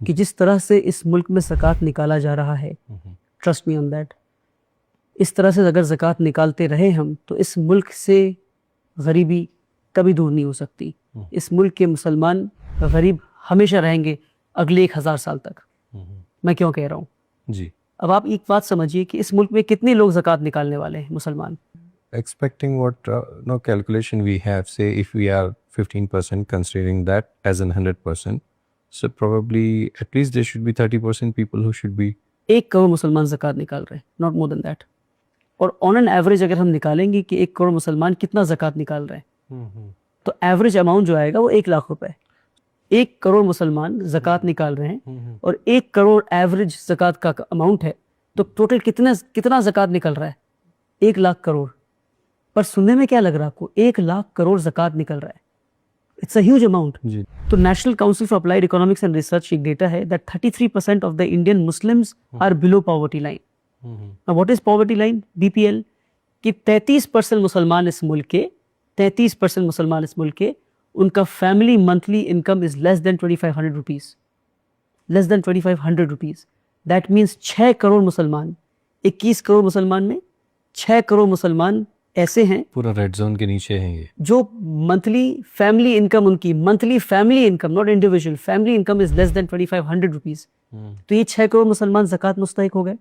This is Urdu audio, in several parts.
کہ جس طرح سے اس ملک میں زکوٰۃ نکالا جا رہا ہے، ٹرسٹ می آن دیٹ، اس طرح سے اگر زکوٰۃ نکالتے رہے ہم تو اس ملک سے غریبی کبھی دور نہیں ہو سکتی. اس ملک کے مسلمان غریب ہمیشہ رہیں گے اگلے 1000 سال تک. میں کیوں کہہ رہا ہوں؟ جی اب آپ ایک بات سمجھیے کہ اس ملک میں کتنے لوگ زکوٰۃ نکالنے والے ہیں مسلمان؟ expecting what no calculation we have, say if we are 15% considering that as an 100%, so probably at least there should be 30% people who should be 1 crore مسلمان زکوٰۃ نکال رہے ہیں، ناٹ مور دین دیٹ. اور آن این ایوریج اگر ہم نکالیں گے کہ 1 کروڑ مسلمان کتنا زکوٰۃ نکال رہے ہیں تو ایوریج اماؤنٹ جو آئے گا وہ 1 لاکھ روپے. 1 کروڑ مسلمان زکوٰۃ نکال رہے ہیں اور 1 کروڑ ایوریج زکوٰۃ کا اماؤنٹ ہے تو ٹوٹل کتنا زکوٰۃ نکل رہا ہے؟ 1 لاکھ کروڑ. پر سننے میں کیا لگ رہا ہے آپ کو؟ 1 لاکھ کروڑ زکوٰۃ نکل رہا ہے. It's a huge amount. تو national council for applied economics and research ایک ڈیٹا ہے that 33% of the Indian Muslims are below poverty line. What is poverty line? BPL. کہ 33% مسلمان اس ملک کے 33% مسلمان اس ملک کے ان کا family monthly income is less than 2500 rupees. Less than 2500 rupees. That means 6 crore مسلمان، 21 کروڑ مسلمان میں 6 کروڑ مسلمان ایسے ہیں پورا ریڈ زون کے نیچے ہیں یہ، جو منتھلی فیملی انکم، ان کی monthly family income not individual, family income is less than 2500 rupees. تو یہ 6 کروڑ مسلمان زکوٰۃ مستحق ہو گئے.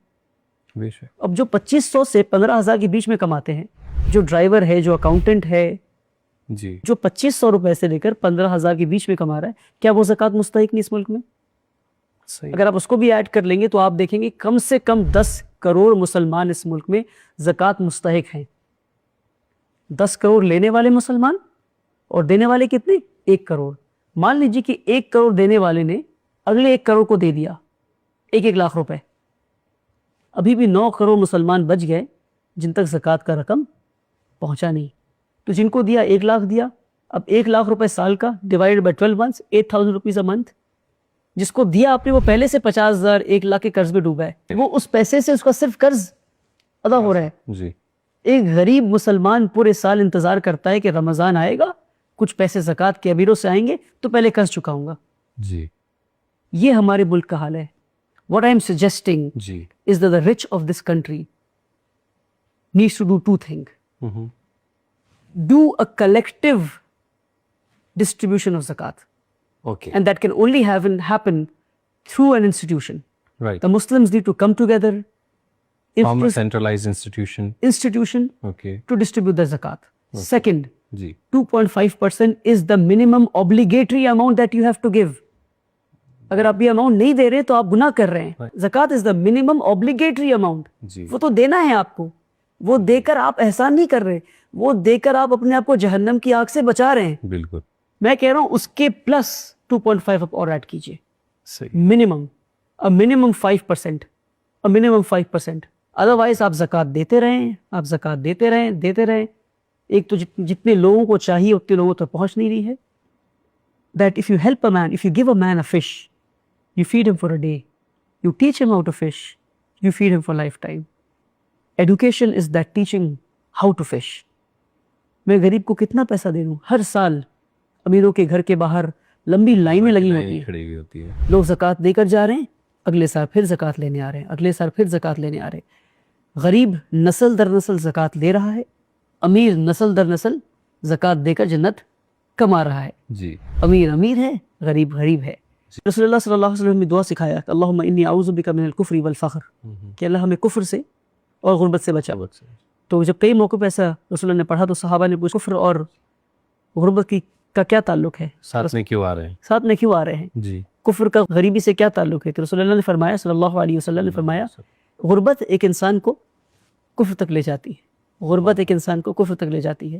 اب جو 2500 سے 15,000 کے بیچ میں کماتے ہیں، جو ڈرائیور ہے، جو اکاؤنٹنٹ ہے، جی جو 2500 روپے سے لے کر 15,000 کے بیچ میں کما رہا ہے، کیا وہ زکوٰۃ مستحق نہیں اس ملک میں؟ اگر آپ اس کو بھی ایڈ کر لیں گے تو آپ دیکھیں گے کم سے کم 10 کروڑ مسلمان اس ملک میں زکوٰۃ مستحق ہیں. 10 کروڑ لینے والے مسلمان اور دینے والے کتنے؟ 1 کروڑ. مان لیجیے کہ 1 کروڑ دینے والے نے اگلے 1 کروڑ کو دے دیا 1 لاکھ روپے. ابھی بھی 9 کروڑ مسلمان بچ گئے جن تک زکوٰۃ کا رقم پہنچا نہیں. تو جن کو دیا 1 لاکھ دیا، اب 1 لاکھ روپے سال کا divide by 12 months 8000 rupees a month. جس کو دیا آپ نے وہ پہلے سے 50,000 1 لاکھ کے قرض میں ڈوبا ہے، وہ اس پیسے سے اس کا صرف قرض ادا ہو رہا ہے. جی ایک غریب مسلمان پورے سال انتظار کرتا ہے کہ رمضان آئے گا، کچھ پیسے زکوٰۃ کے امیروں سے آئیں گے تو پہلے قرض چکاؤں گا. جی یہ ہمارے ملک کا حال ہے. What I am suggesting جی is that the rich of this country needs to do 2 things. Do a collective distribution of zakat. Okay And that can only happen through an institution. Right, The Muslims need to come together, centralize institution. institution okay to distribute the zakat. Second, جی 2.5% is the minimum obligatory amount that you have to give. اگر آپ یہ اماؤنٹ نہیں دے رہے تو آپ گناہ کر رہے ہیں. زکوٰۃ از دا منیمم obligatory amount. جی وہ تو دینا ہے آپ کو. وہ دے کر آپ احسان نہیں کر رہے، وہ دے کر آپ اپنے آپ کو جہنم کی آگ سے بچا رہے ہیں. بالکل میں کہہ رہا ہوں اس کے پلس 2.5 آپ اور ایڈ کیجیے. صحیح. منیمم 5%. ادروائز آپ زکوٰۃ دیتے رہیں. ایک تو جتنے لوگوں کو چاہیے اتنے لوگوں تک پہنچ نہیں رہی ہے. That if you help a man, if you give a man a fish, you feed him for a day. You teach him how to fish. You feed him for lifetime. Education is that teaching how to fish. میں غریب کو کتنا پیسہ دے دوں؟ ہر سال امیروں کے گھر کے باہر لمبی لائنیں لگی ہوتی ہیں، کھڑی ہوئی ہوتی ہے. لوگ زکوٰۃ دے کر جا رہے ہیں، اگلے سال پھر زکوٰۃ لینے آ رہے ہیں، اگلے سال پھر زکوٰۃ لینے آ رہے ہیں. غریب نسل در نسل زکوٰۃ لے رہا ہے، امیر نسل در نسل زکوٰۃ دے کر جنت کما رہا ہے. جی امیر ہے، غریب ہے. رسول اللہ صلی اللہ علیہ وسلم نے دعا سکھایا کہ اللہم انی اعوذ بک من الکفر والفقر، کہ اللہ ہمیں کفر سے اور غربت سے بچا. تو جب کئی موقع پہ ایسا رسول اللہ نے پڑھا تو صحابہ نے پوچھا کفر اور غربت کا کیا تعلق ہے؟ ساتھ میں کیوں آ رہے ہیں؟ جی کفر کا غریبی سے کیا تعلق ہے؟ کہ رسول اللہ نے فرمایا صلی اللہ علیہ وسلم نے فرمایا غربت ایک انسان کو کفر تک لے جاتی ہے.